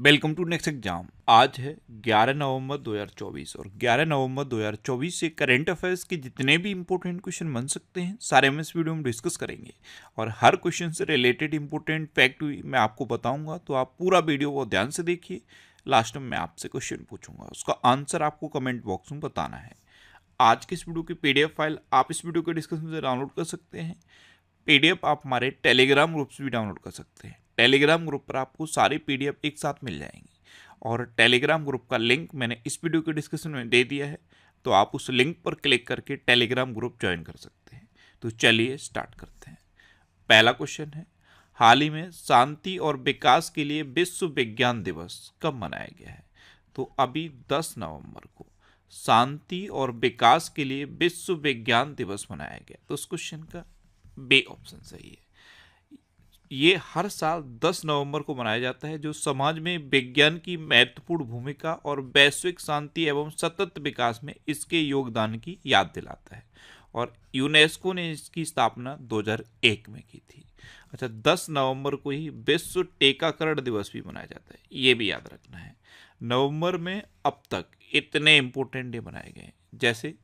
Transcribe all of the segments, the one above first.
Welcome to next exam. आज है 11 नवंबर 2024 और 11 नवंबर 2024 से करंट अफेयर्स के जितने भी इंपॉर्टेंट क्वेश्चन बन सकते हैं सारे हम इस वीडियो में डिस्कस करेंगे और हर क्वेश्चन से रिलेटेड इंपॉर्टेंट फैक्ट मैं आपको बताऊंगा, तो आप पूरा वीडियो को ध्यान से देखिए। लास्ट में मैं आपसे क्वेश्चन पूछूंगा, उसका आंसर आपको कमेंट बॉक्स में बताना है। आज की इस वीडियो की PDF फाइल आप इस वीडियो के डिस्क्रिप्शन से डाउनलोड कर सकते हैं। PDF आप हमारे टेलीग्राम ग्रुप से भी डाउनलोड कर सकते हैं। टेलीग्राम ग्रुप पर आपको सारी PDF एक साथ मिल जाएंगी और टेलीग्राम ग्रुप का लिंक मैंने इस वीडियो के डिस्क्रिप्शन में दे दिया है, तो आप उस लिंक पर क्लिक करके टेलीग्राम ग्रुप ज्वाइन कर सकते हैं। तो चलिए स्टार्ट करते हैं। पहला क्वेश्चन है, हाल ही में शांति और विकास के लिए विश्व विज्ञान दिवस कब मनाया गया है? तो अभी 10 नवंबर को शांति और विकास के लिए विश्व विज्ञान दिवस मनाया गया। तो उस क्वेश्चन का बे ऑप्शन सही है। ये हर साल 10 नवंबर को मनाया जाता है, जो समाज में विज्ञान की महत्वपूर्ण भूमिका और वैश्विक शांति एवं सतत विकास में इसके योगदान की याद दिलाता है। और यूनेस्को ने इसकी स्थापना 2001 में की थी। अच्छा, 10 नवंबर को ही विश्व टीकाकरण दिवस भी मनाया जाता है, ये भी याद रखना है। नवंबर में अब तक इतने इंपॉर्टेंट डे मनाए गए, जैसे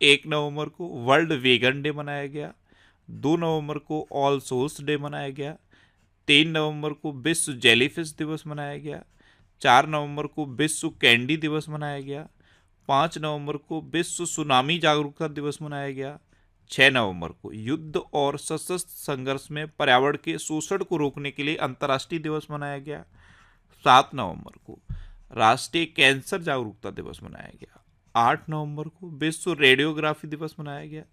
1 नवंबर को वर्ल्ड वेगन डे मनाया गया, 2 नवंबर को ऑल सोल्स डे मनाया गया, 3 नवंबर को विश्व जेलीफिश दिवस मनाया गया, 4 नवंबर को विश्व कैंडी दिवस मनाया गया, 5 नवंबर को विश्व सुनामी जागरूकता दिवस मनाया गया, 6 नवंबर को युद्ध और सशस्त्र संघर्ष में पर्यावरण के शोषण को रोकने के लिए अंतर्राष्ट्रीय दिवस मनाया गया, 7 नवंबर को राष्ट्रीय कैंसर जागरूकता दिवस मनाया गया, 8 नवंबर को विश्व रेडियोग्राफी दिवस मनाया गया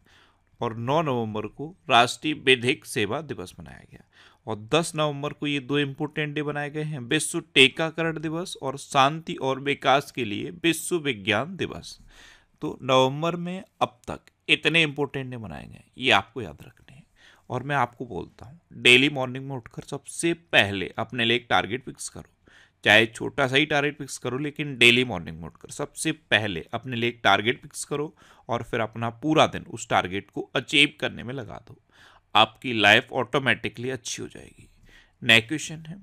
और 9 नवंबर को राष्ट्रीय विधिक सेवा दिवस मनाया गया। और 10 नवंबर को ये दो इंपॉर्टेंट डे बनाए गए हैं, विश्व टीकाकरण दिवस और शांति और विकास के लिए विश्व विज्ञान दिवस। तो नवंबर में अब तक इतने इंपॉर्टेंट डे बनाए गए, ये आपको याद रखने हैं। और मैं आपको बोलता हूँ, डेली मॉर्निंग में उठकर सबसे पहले अपने लिए एक टारगेट फिक्स करो, चाहे छोटा सा ही टारगेट फिक्स करो, लेकिन डेली मॉर्निंग में उठकर सबसे पहले अपने लिए एक टारगेट फिक्स करो और फिर अपना पूरा दिन उस टारगेट को अचीव करने में लगा दो। आपकी लाइफ ऑटोमेटिकली अच्छी हो जाएगी। नेक्स्ट क्वेश्चन है,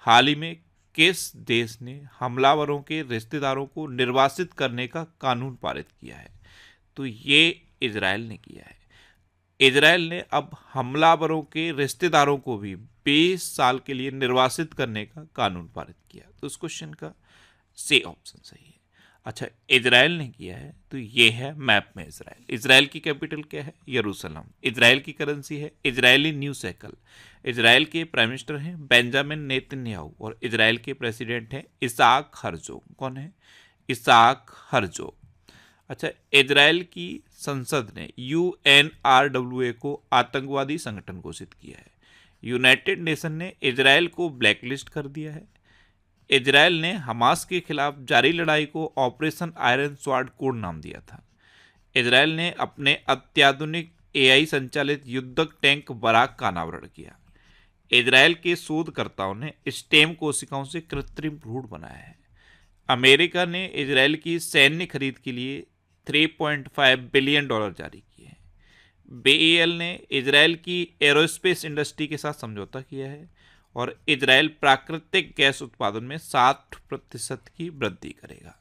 हाल ही में किस देश ने हमलावरों के रिश्तेदारों को निर्वासित करने का कानून पारित किया है? तो ये इजराइल ने किया है। इजराइल ने अब हमलावरों के रिश्तेदारों को भी 20 साल के लिए निर्वासित करने का कानून पारित किया। तो इस क्वेश्चन का सी ऑप्शन सही है। अच्छा, इजराइल ने किया है, तो ये है मैप में इजराइल। इजराइल की कैपिटल क्या है? यरूशलेम। इजराइल की करेंसी है इजरायली न्यू शेकल। इजराइल के प्राइम मिनिस्टर हैं बेंजामिन नेतन्याहू और इजराइल के प्रेसिडेंट हैं इसाक हर्जोग। कौन है? Isaac Herzog. अच्छा, इजराइल की संसद ने UNRWA को आतंकवादी संगठन घोषित किया है। यूनाइटेड नेशन ने इजराइल को ब्लैकलिस्ट कर दिया है। इजराइल ने हमास के खिलाफ जारी लड़ाई को ऑपरेशन आयरन स्वॉर्ड कोड नाम दिया था। इजराइल ने अपने अत्याधुनिक AI संचालित युद्धक टैंक बराक का अनावरण किया। इजराइल के शोधकर्ताओं ने स्टेम कोशिकाओं से कृत्रिम भ्रूण बनाया है। अमेरिका ने इजराइल की सैन्य खरीद के लिए $3.5 बिलियन जारी किए हैं। BEL ने इजराइल की एरोस्पेस इंडस्ट्री के साथ समझौता किया है और इजराइल प्राकृतिक गैस उत्पादन में 60% की वृद्धि करेगा।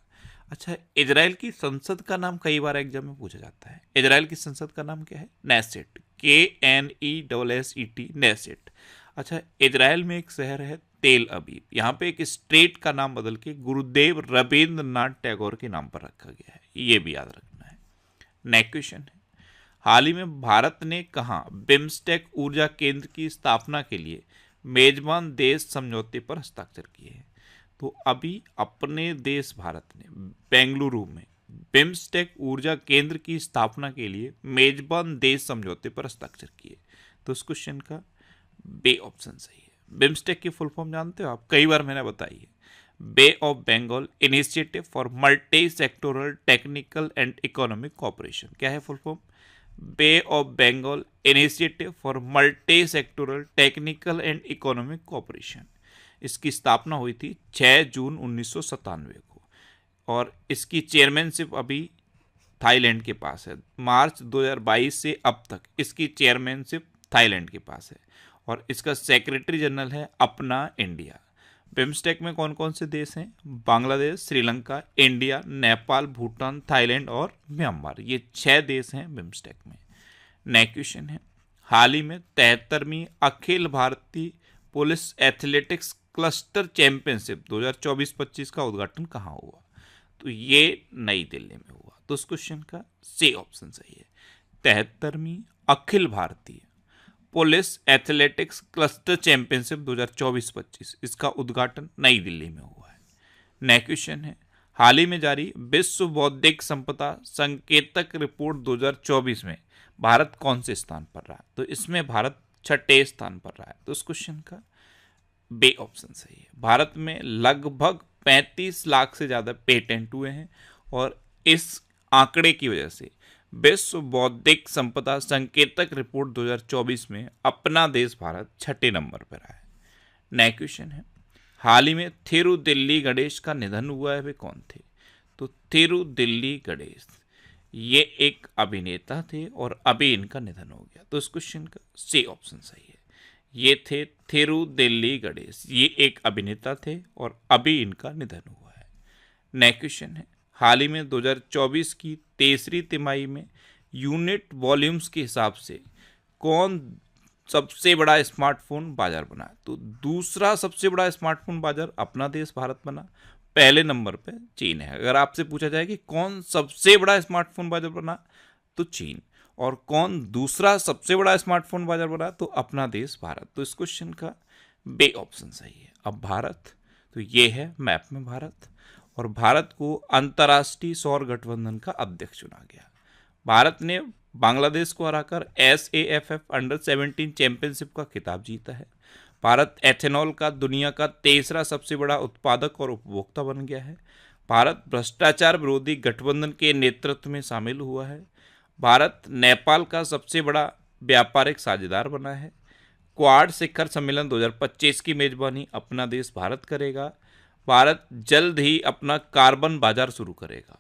अच्छा, इजराइल की संसद का नाम कई बार एग्जाम में पूछा जाता है। इजराइल की संसद का नाम क्या है? नेसेट। KNESSET, Knesset. अच्छा, इजराइल में एक शहर है तेल अबीब, यहाँ पे एक स्ट्रीट का नाम बदल के गुरुदेव रविंद्रनाथ टैगोर के नाम पर रखा गया है, ये भी याद रखना है। नेक्स्ट क्वेश्चन है, हाल ही में भारत ने कहाँ बिम्स्टेक ऊर्जा केंद्र की स्थापना के लिए मेजबान देश समझौते पर हस्ताक्षर किए हैं? तो अभी अपने देश भारत ने बेंगलुरु में बिम्स्टेक ऊर्जा केंद्र की स्थापना के लिए मेजबान देश समझौते पर हस्ताक्षर किए। तो इस क्वेश्चन का बे ऑप्शन सही है। बिम्स्टेक की फुल फॉर्म जानते हो आप? कई बार मैंने बताई है, Bay of Bengal initiative for multi sectoral technical and economic cooperation. क्या है full form? Bay of Bengal initiative for multi sectoral technical and economic cooperation. इसकी स्थापना हुई थी 6 जून 1997 को और इसकी चेयरमैनशिप अभी थाईलैंड के पास है। मार्च 2022 से अब तक इसकी चेयरमैनशिप थाईलैंड के पास है और इसका सेक्रेटरी जनरल है अपना इंडिया। बिम्स्टेक में कौन कौन से देश हैं? बांग्लादेश, श्रीलंका, इंडिया, नेपाल, भूटान, थाईलैंड और म्यांमार। ये 6 देश हैं बिम्स्टेक में। नेक्स्ट क्वेश्चन है, हाल ही में 73वीं Akhil Bharatiya police athletics cluster championship 2024-25 का उद्घाटन कहाँ हुआ? तो ये नई दिल्ली में हुआ। तो उस क्वेश्चन का सी ऑप्शन सही है। 73वीं Akhil Bharatiya police athletics cluster championship 2024-25 इसका उद्घाटन नई दिल्ली में हुआ है। नेक्स्ट क्वेश्चन है, हाल ही में जारी विश्व बौद्धिक संपदा संकेतक रिपोर्ट 2024 में भारत कौन से स्थान पर रहा? तो इसमें भारत 6ठे स्थान पर रहा है। तो उस क्वेश्चन का बी ऑप्शन सही है। भारत में लगभग 35 लाख से ज़्यादा पेटेंट हुए हैं और इस आंकड़े की वजह से विश्व बौद्धिक संपदा संकेतक रिपोर्ट 2024 में अपना देश भारत 6ठे नंबर पर आया है। नेक्स्ट क्वेश्चन है, हाल ही में थिरुदिल्ली गणेश का निधन हुआ है, वे कौन थे? तो थिरुदिल्ली गणेश ये एक अभिनेता थे और अभी इनका निधन हो गया। तो इस क्वेश्चन का सी ऑप्शन सही है। ये थे थिरुदिल्ली गणेश, ये एक अभिनेता थे और अभी इनका निधन हुआ है। नेक्स्ट क्वेश्चन है, हाल ही में 2024 की तीसरी तिमाही में यूनिट वॉल्यूम्स के हिसाब से कौन सबसे बड़ा स्मार्टफोन बाजार बना? तो दूसरा सबसे बड़ा स्मार्टफोन बाजार अपना देश भारत बना, पहले नंबर पे चीन है। अगर आपसे पूछा जाए कि कौन सबसे बड़ा स्मार्टफोन बाजार बना, तो चीन। और कौन दूसरा सबसे बड़ा स्मार्टफोन बाजार बना, तो अपना देश भारत। तो इस क्वेश्चन का बी ऑप्शन सही है। अब भारत, तो ये है मैप में भारत, और भारत को अंतर्राष्ट्रीय सौर गठबंधन का अध्यक्ष चुना गया। भारत ने बांग्लादेश को हराकर SAFF अंडर-17 चैंपियनशिप का खिताब जीता है। भारत एथेनॉल का दुनिया का तीसरा सबसे बड़ा उत्पादक और उपभोक्ता बन गया है। भारत भ्रष्टाचार विरोधी गठबंधन के नेतृत्व में शामिल हुआ है। भारत नेपाल का सबसे बड़ा व्यापारिक साझेदार बना है। क्वाड शिखर सम्मेलन 2025 की मेजबानी अपना देश भारत करेगा। भारत जल्द ही अपना कार्बन बाजार शुरू करेगा।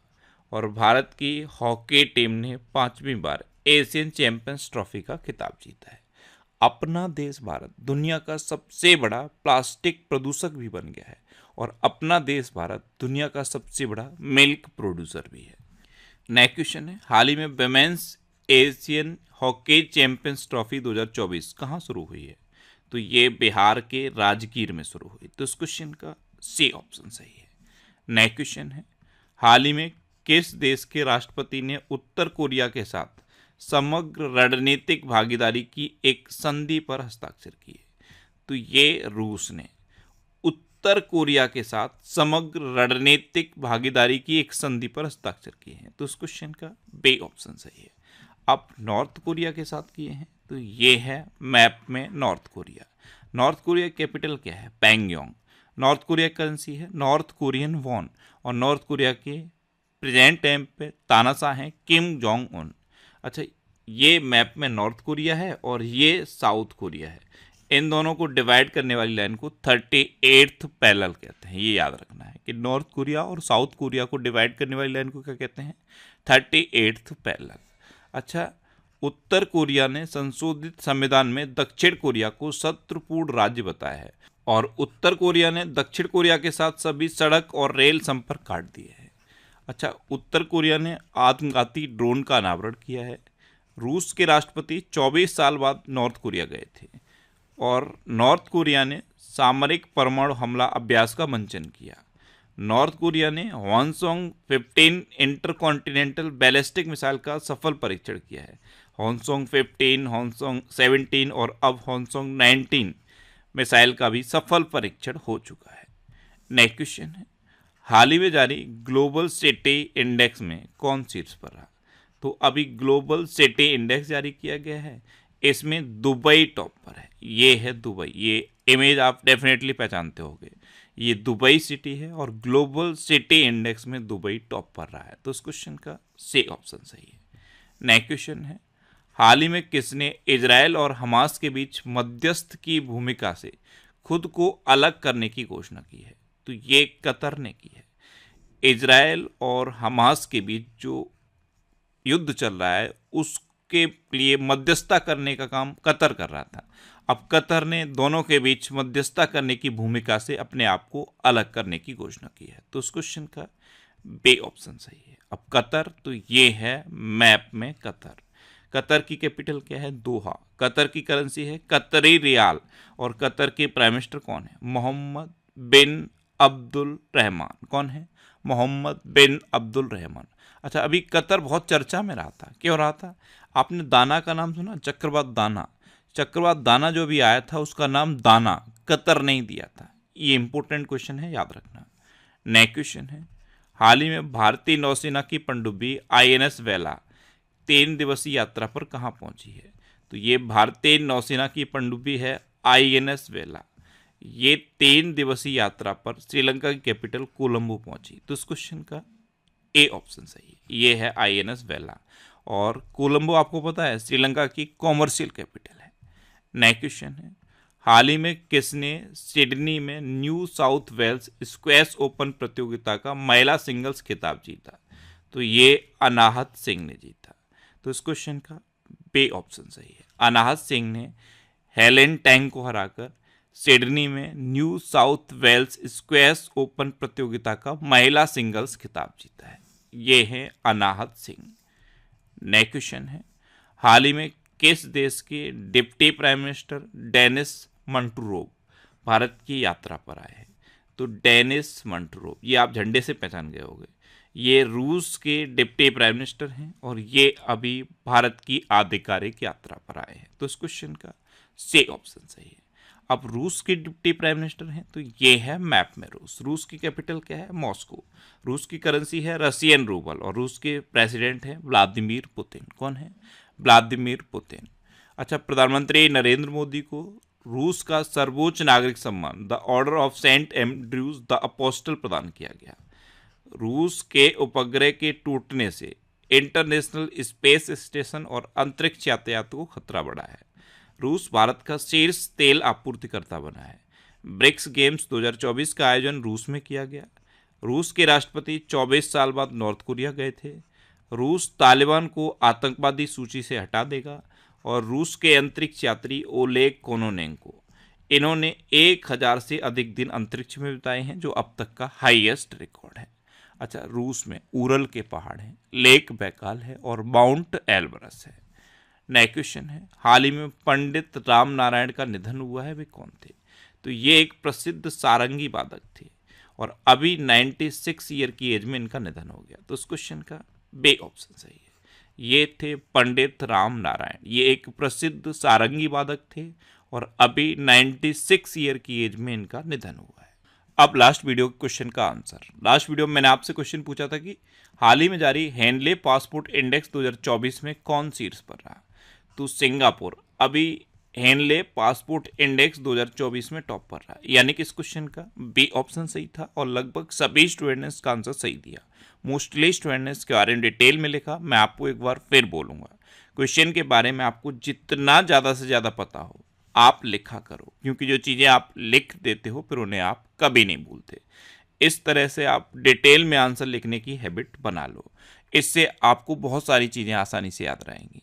और भारत की हॉकी टीम ने 5वीं बार एशियन चैंपियंस ट्रॉफी का खिताब जीता है। अपना देश भारत दुनिया का सबसे बड़ा प्लास्टिक प्रदूषक भी बन गया है और अपना देश भारत दुनिया का सबसे बड़ा मिल्क प्रोड्यूसर भी है। नेक्स्ट क्वेश्चन है, हाल ही में women's Asian hockey champions trophy 2024 कहाँ शुरू हुई है? तो ये बिहार के राजगीर में शुरू हुई। तो इस क्वेश्चन का सी ऑप्शन सही है। नेक्स्ट क्वेश्चन है, हाल ही में किस देश के राष्ट्रपति ने उत्तर कोरिया के साथ समग्र रणनीतिक भागीदारी की एक संधि पर हस्ताक्षर किए? तो ये रूस ने उत्तर कोरिया के साथ समग्र रणनीतिक भागीदारी की एक संधि पर हस्ताक्षर किए हैं। तो इस क्वेश्चन का बी ऑप्शन सही है। अब नॉर्थ कोरिया के साथ किए हैं, तो ये है मैप में north Korea. North Korea capital क्या है? पैंगयोंग। नॉर्थ कोरिया करेंसी है नॉर्थ कोरियन वॉन, और नॉर्थ कोरिया के प्रेजेंट टाइम पे तानाशाह हैं किम जोंग उन। अच्छा, ये मैप में नॉर्थ कोरिया है और ये साउथ कोरिया है। इन दोनों को डिवाइड करने वाली लाइन को 38th पैरेलल कहते हैं। ये याद रखना है कि नॉर्थ कोरिया और साउथ कोरिया को डिवाइड करने वाली लाइन को क्या कहते हैं? 38th parallel. अच्छा, उत्तर कोरिया ने संशोधित संविधान में दक्षिण कोरिया को शत्रुपूर्ण राज्य बताया है और उत्तर कोरिया ने दक्षिण कोरिया के साथ सभी सड़क और रेल संपर्क काट दिए हैं। अच्छा, उत्तर कोरिया ने आत्मघाती ड्रोन का अनावरण किया है। रूस के राष्ट्रपति 24 साल बाद नॉर्थ कोरिया गए थे और नॉर्थ कोरिया ने सामरिक परमाणु हमला अभ्यास का मंचन किया। नॉर्थ कोरिया ने हॉन्सोंग 15 इंटरकॉन्टिनेंटल बैलिस्टिक मिसाइल का सफल परीक्षण किया है। हॉन्सोंग 15, हॉन्सोंग 17 और अब हॉन्सोंग 19 मिसाइल का भी सफल परीक्षण हो चुका है। नेक्स्ट क्वेश्चन है, हाल ही में जारी ग्लोबल सिटी इंडेक्स में कौन शीर्ष पर रहा? तो अभी ग्लोबल सिटी इंडेक्स जारी किया गया है, इसमें दुबई टॉप पर है। ये है दुबई, ये इमेज आप डेफिनेटली पहचानते होंगे। ये दुबई सिटी है और ग्लोबल सिटी इंडेक्स में दुबई टॉप पर रहा है। तो इस क्वेश्चन का सी ऑप्शन सही है। नेक्स्ट क्वेश्चन है, हाल ही में किसने इजराइल और हमास के बीच मध्यस्थ की भूमिका से खुद को अलग करने की घोषणा की है? तो ये कतर ने की है। इजराइल और हमास के बीच जो युद्ध चल रहा है उसके लिए मध्यस्थता करने का काम कतर कर रहा था। अब कतर ने दोनों के बीच मध्यस्थता करने की भूमिका से अपने आप को अलग करने की घोषणा की है। तो उस क्वेश्चन का बे ऑप्शन सही है। अब कतर, तो ये है मैप में कतर। कतर की कैपिटल क्या है? दोहा। कतर की करेंसी है कतरी रियाल। और कतर के प्राइम मिनिस्टर कौन है? मोहम्मद बिन अब्दुल रहमान। कौन है? मोहम्मद बिन अब्दुल रहमान। अच्छा, अभी कतर बहुत चर्चा में रहा था। क्यों रहा था? आपने दाना का नाम सुना? चक्रवात दाना। चक्रवात दाना जो भी आया था उसका नाम दाना, कतर नहीं दिया था। ये इंपॉर्टेंट क्वेश्चन है, याद रखना। नेक्स्ट क्वेश्चन है, हाल ही में भारतीय नौसेना की पनडुब्बी INS वेला 3 दिवसीय यात्रा पर कहाँ पहुंची है? तो ये भारतीय नौसेना की पनडुब्बी है INS वेला। ये 3 दिवसीय यात्रा पर श्रीलंका की कैपिटल कोलंबो पहुंची। तो इस क्वेश्चन का ए ऑप्शन सही है। ये है INS वेला। और कोलंबो आपको पता है श्रीलंका की कॉमर्शियल कैपिटल है। नेक्स्ट क्वेश्चन है, हाल ही में किसने सिडनी में New South Wales squash open प्रतियोगिता का महिला सिंगल्स खिताब जीता? तो ये अनाहत सिंह ने जीता। तो इस क्वेश्चन का बे ऑप्शन सही है। अनाहत सिंह ने हेलेन टैंग को हराकर सिडनी में New South Wales squash open प्रतियोगिता का महिला सिंगल्स खिताब जीता है। ये है अनाहत सिंह। नेक्स्ट क्वेश्चन है, हाल ही में किस देश के deputy prime minister Denis Manturov Bharat की यात्रा पर आए हैं? तो डेनिस मंटूरोव, ये आप झंडे से पहचान गए होंगे, ये रूस के डिप्टी प्राइम मिनिस्टर हैं और ये अभी भारत की आधिकारिक यात्रा पर आए हैं। तो इस क्वेश्चन का सी ऑप्शन सही है। अब रूस के डिप्टी प्राइम मिनिस्टर हैं, तो ये है मैप में रूस। रूस की कैपिटल क्या है? मॉस्को। रूस की करेंसी है रशियन रूबल और रूस के प्रेसिडेंट हैं व्लादिमीर पुतिन। कौन है? Vladimir Putin. अच्छा, प्रधानमंत्री नरेंद्र मोदी को रूस का सर्वोच्च नागरिक सम्मान the Order of Saint Andrews the Apostle प्रदान किया गया। रूस के उपग्रह के टूटने से इंटरनेशनल स्पेस स्टेशन और अंतरिक्ष यातायात को खतरा बढ़ा है। रूस भारत का शीर्ष तेल आपूर्तिकर्ता बना है। ब्रिक्स गेम्स 2024 का आयोजन रूस में किया गया। रूस के राष्ट्रपति 24 साल बाद नॉर्थ कोरिया गए थे। रूस तालिबान को आतंकवादी सूची से हटा देगा। और रूस के अंतरिक्ष यात्री ओलेग कोनोनेंको, इन्होंने 1000 से अधिक दिन अंतरिक्ष में बिताए हैं, जो अब तक का हाईएस्ट रिकॉर्ड है। अच्छा, रूस में उरल के पहाड़ हैं, लेक बैकाल है और माउंट एल्बरस है। नेक्स्ट क्वेश्चन है, हाल ही में पंडित राम नारायण का निधन हुआ है, वे कौन थे? तो ये एक प्रसिद्ध सारंगी वादक थे और अभी 96 ईयर की एज में इनका निधन हो गया। तो इस क्वेश्चन का बे ऑप्शन सही है। ये थे पंडित राम नारायण। ये एक प्रसिद्ध सारंगी वादक थे और अभी 96 ईयर की एज में इनका निधन हुआ है। अब लास्ट वीडियो क्वेश्चन का आंसर। लास्ट वीडियो में मैंने आपसे क्वेश्चन पूछा था कि हाल ही में जारी हेनले पासपोर्ट इंडेक्स 2024 में कौन शीर्ष पर रहा? तो सिंगापुर अभी हेनले पासपोर्ट इंडेक्स 2024 में टॉप पर रहा, यानी कि इस क्वेश्चन का बी ऑप्शन सही था और लगभग सभी स्टूडेंट ने इसका आंसर सही दिया। मोस्टली स्टूडेंट ने इसके बारे में डिटेल में लिखा। मैं आपको एक बार फिर बोलूँगा, क्वेश्चन के बारे में आपको जितना ज़्यादा से ज़्यादा पता हो आप लिखा करो, क्योंकि जो चीज़ें आप लिख देते हो फिर उन्हें आप कभी नहीं भूलते। इस तरह से आप डिटेल में आंसर लिखने की हैबिट बना लो, इससे आपको बहुत सारी चीज़ें आसानी से याद रहेंगी।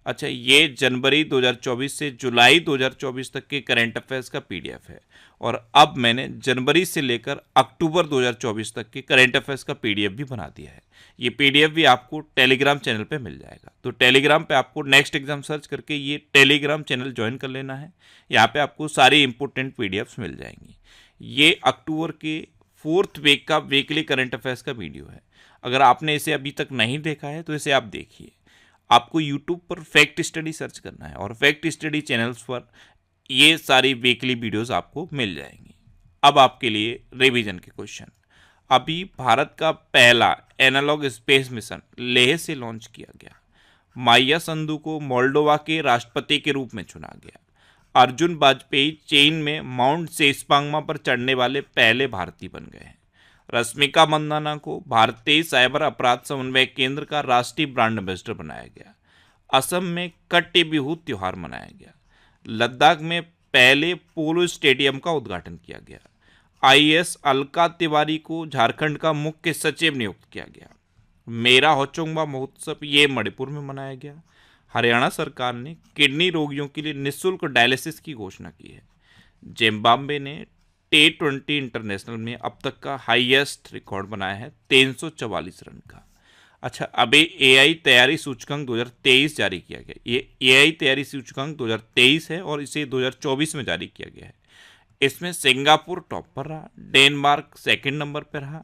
अच्छा, ये जनवरी 2024 से जुलाई 2024 तक के करंट अफेयर्स का PDF है और अब मैंने जनवरी से लेकर अक्टूबर 2024 तक के करंट अफेयर्स का PDF भी बना दिया है। ये PDF भी आपको टेलीग्राम चैनल पे मिल जाएगा। तो टेलीग्राम पे आपको नेक्स्ट एग्जाम सर्च करके ये टेलीग्राम चैनल ज्वाइन कर लेना है। यहाँ पे आपको सारी इंपॉर्टेंट PDFs मिल जाएंगी। ये अक्टूबर के 4th वीक का वीकली करंट अफेयर्स का वीडियो है। अगर आपने इसे अभी तक नहीं देखा है तो इसे आप देखिए। आपको YouTube पर फैक्ट स्टडी सर्च करना है और फैक्ट स्टडी चैनल्स पर ये सारी वीकली वीडियोस आपको मिल जाएंगी। अब आपके लिए रिवीजन के क्वेश्चन। अभी भारत का पहला एनालॉग स्पेस मिशन लेह से लॉन्च किया गया। माया संधू को मोल्डोवा के राष्ट्रपति के रूप में चुना गया। अर्जुन वाजपेयी चीन में माउंट सेस्पांगमा पर चढ़ने वाले पहले भारतीय बन गए हैं। रश्मिका मंदाना को भारतीय साइबर अपराध समन्वय केंद्र का राष्ट्रीय ब्रांड एम्बेसडर बनाया गया। असम में कट्टी बिहू त्योहार मनाया गया। लद्दाख में पहले पोलो स्टेडियम का उद्घाटन किया गया। IAS अलका तिवारी को झारखंड का मुख्य सचिव नियुक्त किया गया। मेरा होचोंगबा महोत्सव ये मणिपुर में मनाया गया। हरियाणा सरकार ने किडनी रोगियों के लिए निःशुल्क डायलिसिस की घोषणा की है। जिम्बाब्वे ने T20 इंटरनेशनल में अब तक का हाईएस्ट रिकॉर्ड बनाया है 344 रन का। अच्छा, अभी एआई तैयारी सूचकांक 2023 जारी किया गया। ये एआई तैयारी सूचकांक 2023 है और इसे 2024 में जारी किया गया है। इसमें सिंगापुर टॉप पर रहा, डेनमार्क सेकंड नंबर पर रहा,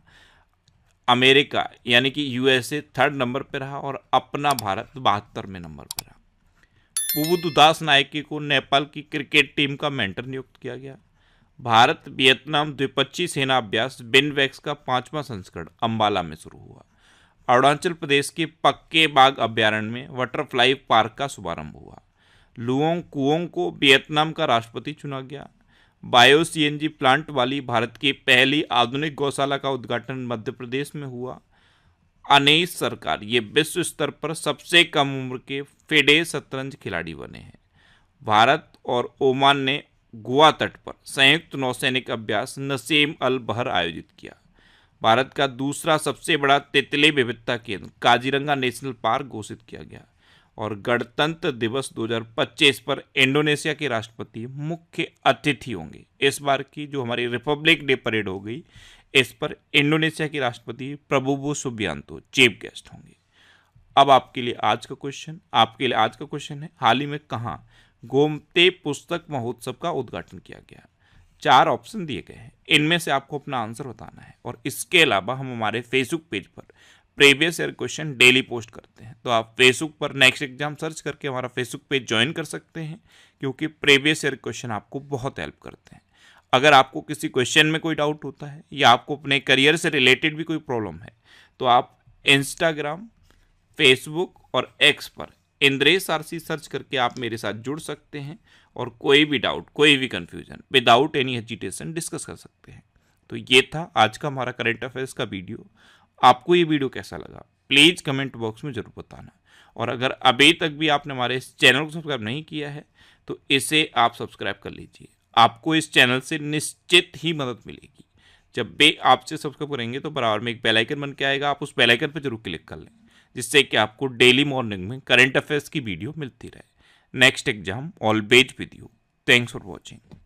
अमेरिका यानी कि यूएसए थर्ड नंबर पर रहा और अपना भारत 72वें नंबर पर रहा। पुबुदुदास नायके को नेपाल की क्रिकेट टीम का मेंटर नियुक्त किया गया। भारत वियतनाम द्विपक्षीय सेना अभ्यास बिनवैक्स का 5वां संस्करण अंबाला में शुरू हुआ। अरुणाचल प्रदेश के पक्के बाग अभ्यारण्य में बटरफ्लाई पार्क का शुभारंभ हुआ। लुओंग कुओंग को वियतनाम का राष्ट्रपति चुना गया। बायो सीएनजी प्लांट वाली भारत की पहली आधुनिक गौशाला का उद्घाटन मध्य प्रदेश में हुआ। अनीस सरकार ये विश्व स्तर पर सबसे कम उम्र के फेडे शतरंज खिलाड़ी बने हैं। भारत और ओमान ने गोवा तट पर संयुक्त नौसैनिक अभ्यास नसीम अल बहर आयोजित किया। भारत का दूसरा सबसे बड़ा तितली विविधता केंद्र काजीरंगा नेशनल पार्क घोषित किया गया। और गणतंत्र दिवस 2025 पर इंडोनेशिया के राष्ट्रपति मुख्य अतिथि होंगे। इस बार की जो हमारी रिपब्लिक डे परेड हो गई, इस पर इंडोनेशिया के राष्ट्रपति प्रबोवो सुबियांतो चीफ गेस्ट होंगे। अब आपके लिए आज का क्वेश्चन है, हाल ही में कहाँ गोमते पुस्तक महोत्सव का उद्घाटन किया गया। 4 ऑप्शन दिए गए हैं, इनमें से आपको अपना आंसर बताना है। और इसके अलावा हम हमारे फेसबुक पेज पर previous year question daily post करते हैं, तो आप फेसबुक पर नेक्स्ट एग्जाम सर्च करके हमारा फेसबुक पेज ज्वाइन कर सकते हैं, क्योंकि प्रीवियस ईयर क्वेश्चन आपको बहुत हेल्प करते हैं। अगर आपको किसी क्वेश्चन में कोई डाउट होता है या आपको अपने करियर से रिलेटेड भी कोई प्रॉब्लम है, तो आप इंस्टाग्राम, फेसबुक और एक्स पर इंद्रेश आरसी सर्च करके आप मेरे साथ जुड़ सकते हैं और कोई भी डाउट, कोई भी confusion without any hesitation discuss कर सकते हैं। तो ये था आज का हमारा करंट अफेयर्स का वीडियो। आपको ये वीडियो कैसा लगा प्लीज़ कमेंट बॉक्स में ज़रूर बताना। और अगर अभी तक भी आपने हमारे इस चैनल को सब्सक्राइब नहीं किया है तो इसे आप सब्सक्राइब कर लीजिए। आपको इस चैनल से निश्चित ही मदद मिलेगी। जब भी आपसे सब्सक्राइब करेंगे तो बराबर में एक बेल आइकन बन के आएगा, आप उस बेल आइकन पर जरूर क्लिक कर लें, जिससे कि आपको डेली मॉर्निंग में करंट अफेयर्स की वीडियो मिलती रहे। Next exam always with you. Thanks for watching.